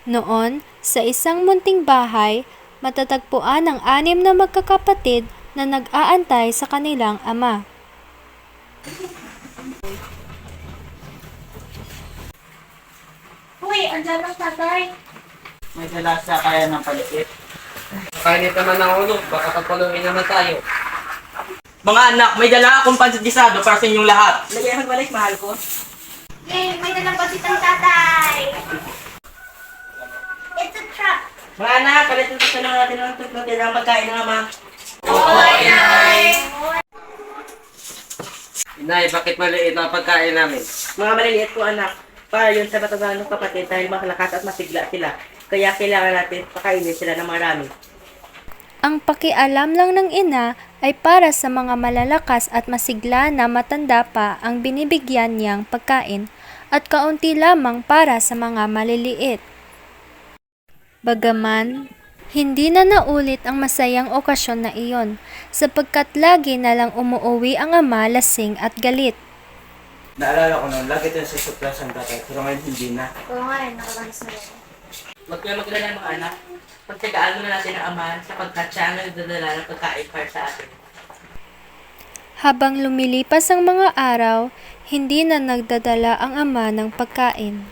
Noon, sa isang munting bahay, matatagpuan ang 6 na magkakapatid na nag-aantay sa kanilang ama. Uy, andyan ang tatay. May dala sa kaya ng palikit. Kainit naman ng ulo, baka pagpaluin naman tayo. Mga anak, may dala akong pansit-gisado para sa inyong lahat. Lagyan magbalik, mahal ko. Yay, may dalang pasit ang tatay. It's a trap. Mga anak, palitin ko na natin ang tutlog ng pagkain ng ama. Oy, Nay! Inay, bakit maliit ang pagkain namin? Mga maliliit ko anak, para yun sa matagalan ng kapatid dahil malakas at masigla sila. Kaya kailangan natin pakainin sila ng marami. Ang pakialam lang ng ina ay para sa mga malalakas at masigla na matanda pa ang binibigyan niyang pagkain at kaunti lamang para sa mga maliliit. Bagaman, hindi na naulit ang masayang okasyon na iyon sapagkat lagi na lang umuuwi ang ama lasing at galit. Naalala ko noon, lagi ito sa suplas ang tatay, pero ngayon hindi na. Oo nga, nakalalis na rin. Huwag kayo magdala mga anak. Pagtagaan muna natin ang ama sapagkat siya ang nagdadala ng pagkain para sa atin. Habang lumilipas ang mga araw, hindi na nagdadala ang ama ng pagkain.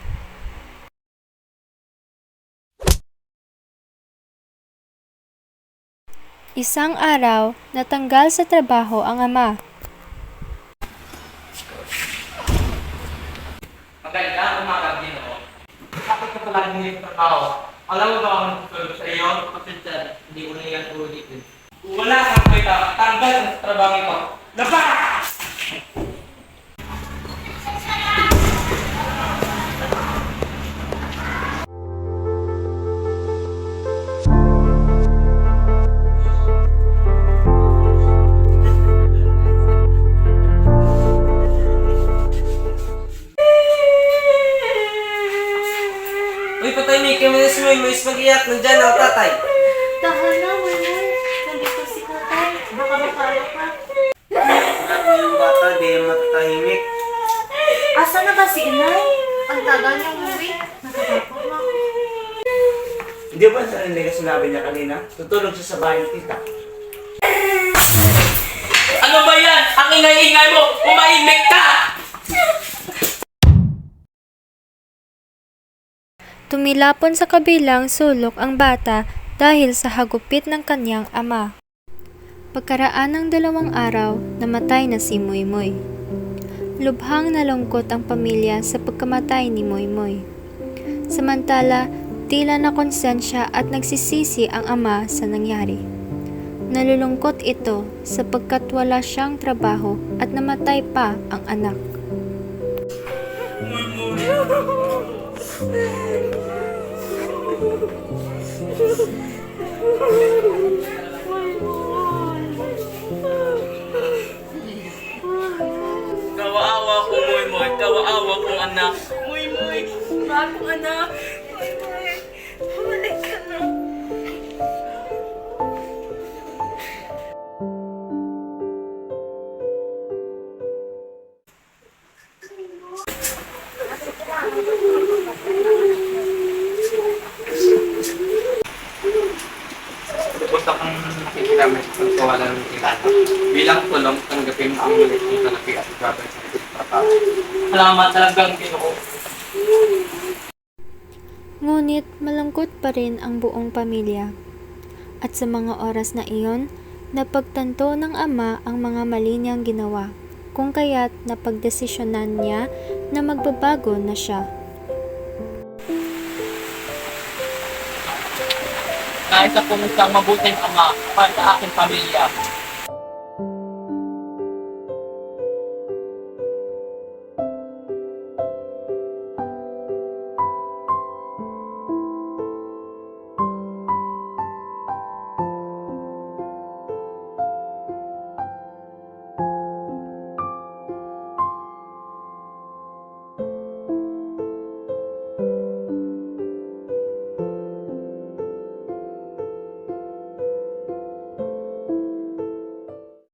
Isang araw, natanggal sa trabaho ang ama. Maganda umaga din ako. Bakit ka pala hindi trabaho? Alam mo ba ang tutulog sa iyo? Pasensya, hindi ko na yan ulitin. Wala kang kwenta, tanggal sa trabaho ito. Lapak! Uy, patay, may kamilis mo, may pag-iyak, nandyan ang tatay. Tahan na, Manoy. Nandito si tatay. Baka makala ka. Wala yung bata, di matatahimik. Asa na ba si inay? Ang tagal niya umuwi. Natatakot na ako. Hindi ba sa nila sinabi niya kanina? Tutulog siya sa bahay ng tita. Ano ba yan? Ang ingay-ingay mo! Umahimik ka! Tumilapon sa kabilang sulok ang bata dahil sa hagupit ng kanyang ama. Pagkaraan ng 2 araw, namatay na si Moymoy. Lubhang nalungkot ang pamilya sa pagkamatay ni Moymoy. Samantala, tila na konsensya at nagsisisi ang ama sa nangyari. Nalulungkot ito sapagkat wala siyang trabaho at namatay pa ang anak. Kawawa ko, Moy. Kawawa kong anak. Moy. Bagong anak. Manoy, bumalik ka na. Punta kang nakikilamit kung kawalan ng kilala. Bilang tulong, tanggapin mo ang ulit ng talapi at gabay sa trabaho. Salamat talagang Ginoo. Ngunit malungkot pa rin ang buong pamilya. At sa mga oras na iyon, napagtanto ng ama ang mga mali niyang ginawa, kung kaya't napagdesisyonan niya na magbabago na siya. Nais akong isang mabuting ama para sa aking pamilya.